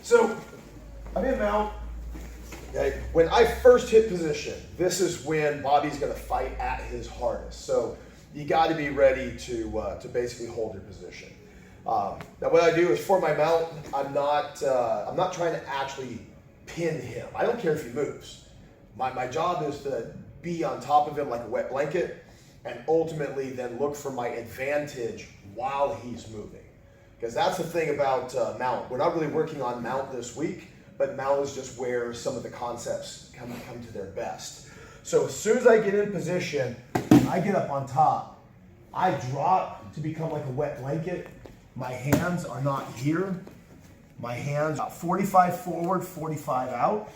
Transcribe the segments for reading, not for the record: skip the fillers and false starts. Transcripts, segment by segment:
So I'm in mount. Okay. When I first hit position, this is when Bobby's going to fight at his hardest. So you got to be ready to basically hold your position. Now what I do is for my mount, I'm not trying to actually pin him. I don't care if he moves. My job is to be on top of him like a wet blanket, and ultimately then look for my advantage while he's moving. Because that's the thing about mount. We're not really working on mount this week, but mount is just where some of the concepts come to their best. So as soon as I get in position, I get up on top. I drop to become like a wet blanket. My hands are not here. My hands are 45 forward, 45 out.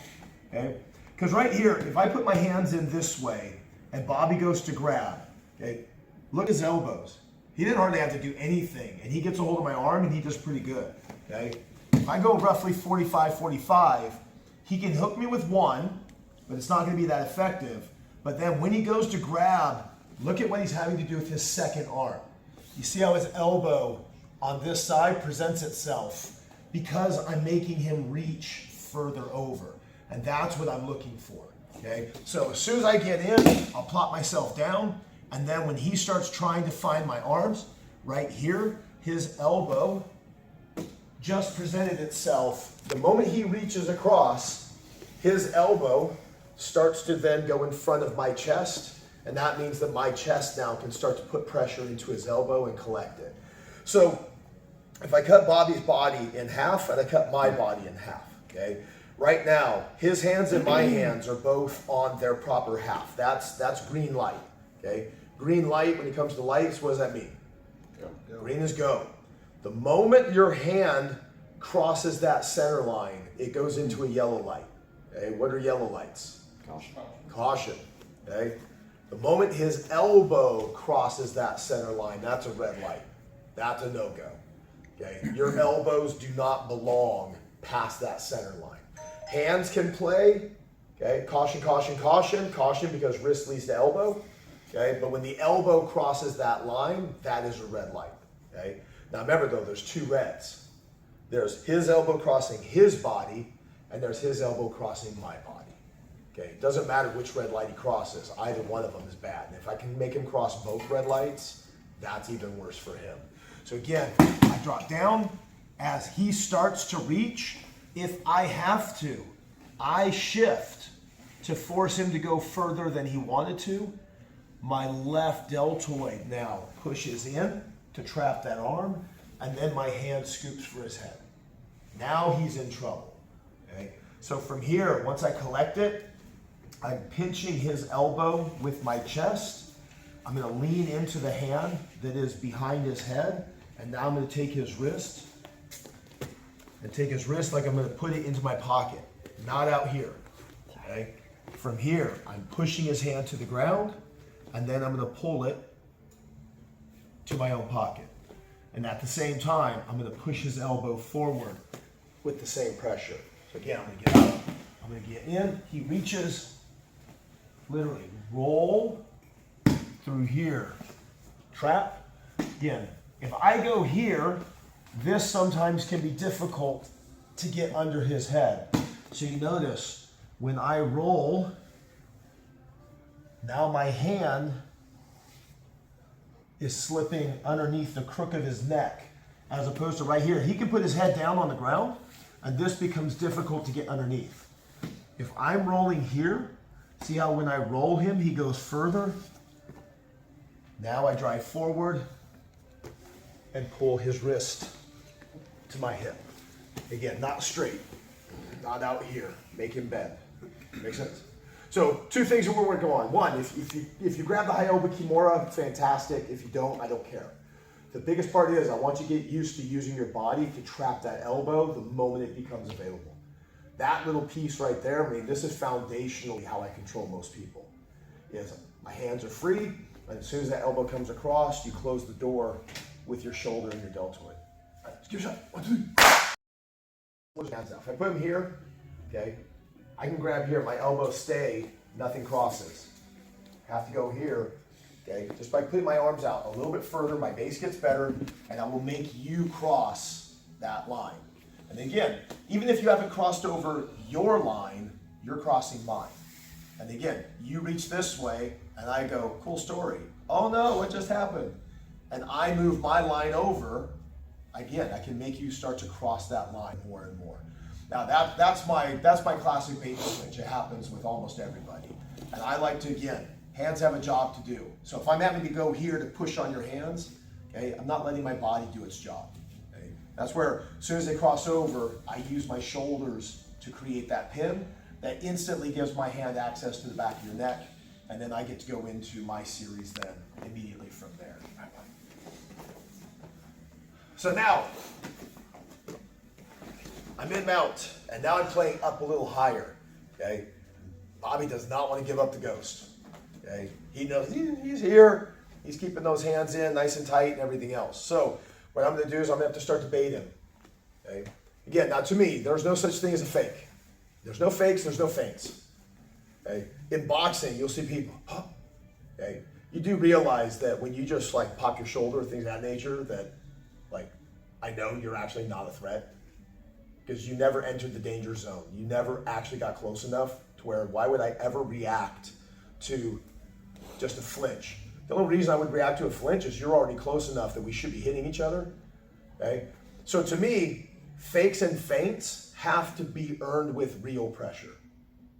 Okay? Because right here, if I put my hands in this way and Bobby goes to grab, okay, look at his elbows. He didn't hardly have to do anything, and he gets a hold of my arm and he does pretty good. Okay? If I go roughly 45, 45, he can hook me with one, but it's not going to be that effective. But then when he goes to grab, look at what he's having to do with his second arm. You see how his elbow on this side presents itself because I'm making him reach further over. And that's what I'm looking for, okay? So as soon as I get in, I'll plop myself down, and then when he starts trying to find my arms, right here, his elbow just presented itself. The moment he reaches across, his elbow starts to then go in front of my chest, and that means that my chest now can start to put pressure into his elbow and collect it. So if I cut Bobby's body in half and I cut my body in half, okay? Right now, his hands and my hands are both on their proper half. That's green light, okay? Green light, when it comes to lights, what does that mean? Go. Green is go. The moment your hand crosses that center line, it goes into a yellow light, okay? What are yellow lights? Caution. Caution, okay? The moment his elbow crosses that center line, that's a red light. That's a no-go, okay? Your elbows do not belong past that center line. Hands can play, okay? Caution, caution, caution. Caution because wrist leads to elbow, okay? But when the elbow crosses that line, that is a red light, okay? Now remember though, there's two reds. There's his elbow crossing his body, and there's his elbow crossing my body, okay? It doesn't matter which red light he crosses. Either one of them is bad. And if I can make him cross both red lights, that's even worse for him. So again, I drop down. As he starts to reach, if I have to, I shift to force him to go further than he wanted to. My left deltoid now pushes in to trap that arm, and then my hand scoops for his head. Now he's in trouble, okay? So from here, once I collect it, I'm pinching his elbow with my chest. I'm gonna lean into the hand that is behind his head, and now I'm gonna take his wrist, and take his wrist like I'm going to put it into my pocket, not out here, okay? From here, I'm pushing his hand to the ground, and then I'm going to pull it to my own pocket. And at the same time, I'm going to push his elbow forward with the same pressure. So again, I'm going to get up, I'm going to get in, he reaches, literally roll through here, trap. Again, if I go here, this sometimes can be difficult to get under his head. So you notice when I roll, now my hand is slipping underneath the crook of his neck, as opposed to right here. He can put his head down on the ground, and this becomes difficult to get underneath. If I'm rolling here, see how when I roll him, he goes further? Now I drive forward and pull his wrist to my hip. Again, not straight, not out here. Make him bend. Make sense? So two things that we're working on. One, if you grab the high elbow kimura, fantastic. If you don't, I don't care. The biggest part is I want you to get used to using your body to trap that elbow the moment it becomes available. That little piece right there, I mean, this is foundationally how I control most people. Is my hands are free, and as soon as that elbow comes across, you close the door with your shoulder and your deltoid. All right, let's give it a shot. 1, 2, 3. Pull his hands out. If I put him here, okay, I can grab here. My elbows stay, nothing crosses. Have to go here, okay? Just by putting my arms out a little bit further, my base gets better, and I will make you cross that line. And again, even if you haven't crossed over your line, you're crossing mine. And again, you reach this way, and I go, cool story. Oh no, what just happened? And I move my line over. Again, I can make you start to cross that line more and more. Now that's my classic bait switch. It happens with almost everybody. And I like to, again, hands have a job to do. So if I'm having to go here to push on your hands, okay, I'm not letting my body do its job. Okay? That's where, as soon as they cross over, I use my shoulders to create that pin. That instantly gives my hand access to the back of your neck, and then I get to go into my series then immediately from there. So now, I'm in mount, and now I'm playing up a little higher, okay? Bobby does not want to give up the ghost, okay? He knows he's here, he's keeping those hands in nice and tight and everything else. So what I'm going to do is I'm going to have to start to bait him, okay? Again, now to me, there's no such thing as a fake. There's no fakes, there's no feints. Okay? In boxing, you'll see people, huh? Okay? You do realize that when you just like pop your shoulder, things of that nature, that like, I know you're actually not a threat because you never entered the danger zone. You never actually got close enough to where, why would I ever react to just a flinch? The only reason I would react to a flinch is you're already close enough that we should be hitting each other. Okay? So to me, fakes and feints have to be earned with real pressure.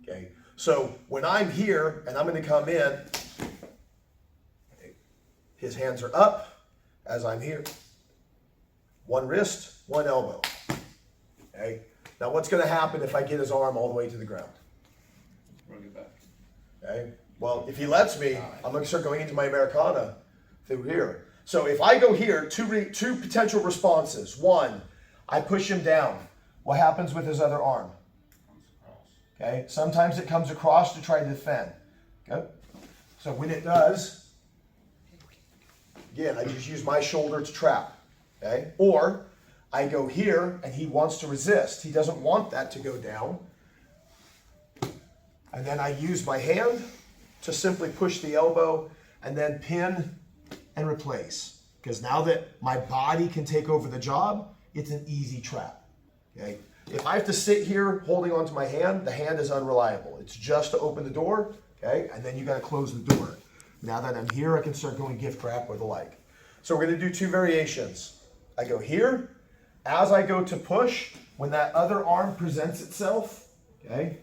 Okay, so when I'm here and I'm going to come in, okay, his hands are up as I'm here. One wrist, one elbow. Okay, now what's going to happen if I get his arm all the way to the ground? Bring it back. Okay, well, if he lets me, I'm going to start going into my Americana through here. So if I go here, two potential responses. One, I push him down. What happens with his other arm? Okay, sometimes it comes across to try to defend. Okay, so when it does, again, I just use my shoulder to trap. Okay, or I go here and he wants to resist. He doesn't want that to go down. And then I use my hand to simply push the elbow and then pin and replace. Because now that my body can take over the job, it's an easy trap. Okay. If I have to sit here holding onto my hand, the hand is unreliable. It's just to open the door, okay, and then you got to close the door. Now that I'm here, I can start going gift wrap or the like. So we're going to do two variations. I go here. As I go to push, when that other arm presents itself, okay,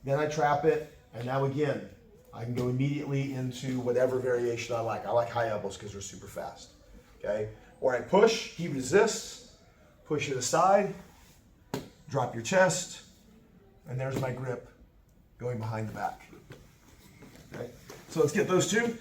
then I trap it, and now again, I can go immediately into whatever variation I like. I like high elbows because they're super fast, okay? Or I push, he resists. Push it aside, drop your chest, and there's my grip going behind the back. Okay, so let's get those two.